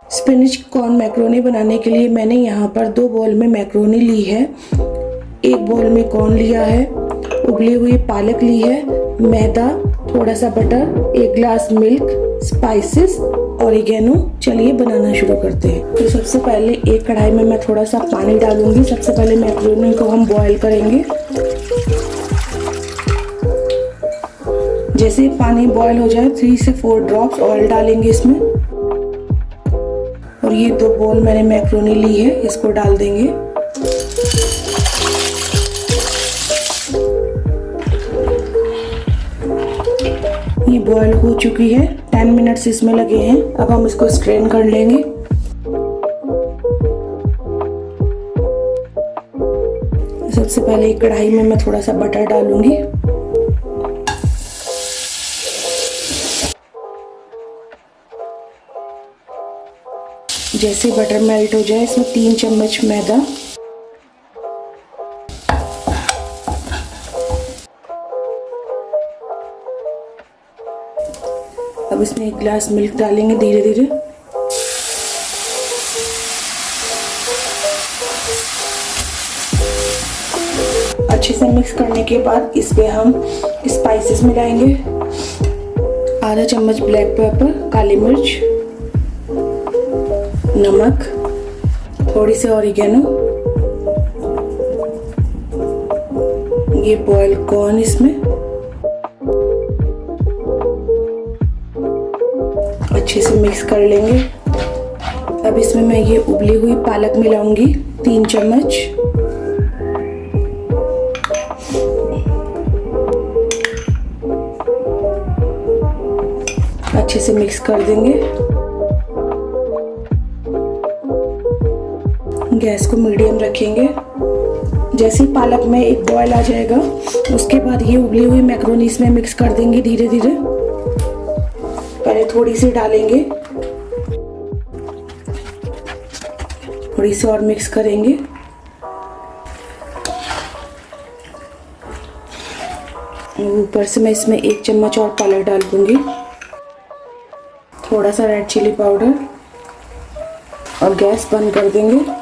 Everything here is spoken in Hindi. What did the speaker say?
स्पिनच कॉर्न मैक्रोनी बनाने के लिए मैंने यहाँ पर 2 बाउल में मैक्रोनी ली है, 1 बाउल में कॉर्न लिया है, उबली हुई पालक ली है, मैदा, थोड़ा सा butter, 1 glass milk, spices, oregano. चलिए बनाना शुरू करते हैं। तो सबसे पहले एक कढ़ाई में मैं थोड़ा सा पानी डालूंगी। सबसे पहले मैक्रोनी को हम बॉईल करेंगे। जैसे पानी बॉईल हो जाए 3 से 4 ड्रॉप्स ऑयल डालेंगे इसमें। और ये 2 बाउल मैंने मैक्रोनी ली है, इसको डाल देंगे। ये बॉईल हो चुकी है, 10 मिनट्स इसमें लगे हैं। अब हम इसको स्ट्रेन कर लेंगे। सबसे पहले एक कढ़ाई में मैं थोड़ा सा बटर डालूंगी। जैसे बटर मेल्ट हो जाए इसमें 3 चम्मच मैदा, अब इसमें 1 ग्लास मिल्क डालेंगे धीरे धीरे। अच्छे से मिक्स करने के बाद इस पे हम स्पाइसेस मिलाएंगे। आधा चम्मच ब्लैक पेपर, काली मिर्च, नमक, थोड़ी सी ऑरिगेनो, ये बॉइल्ड कॉर्न इसमें अच्छे से मिक्स कर लेंगे। अब इसमें मैं ये उबली हुई पालक मिलाऊंगी, 3 चम्मच। अच्छे से मिक्स कर देंगे। गैस को मीडियम रखेंगे। जैसे ही पालक में एक बॉयल आ जाएगा उसके बाद ये उबली हुई मैक्रोनी इसमें मिक्स कर देंगे धीरे धीरे। पहले थोड़ी सी डालेंगे, थोड़ी सी और मिक्स करेंगे। ऊपर से मैं इसमें 1 चम्मच और पालक डाल दूंगी, थोड़ा सा रेड चिली पाउडर, और गैस बंद कर देंगे।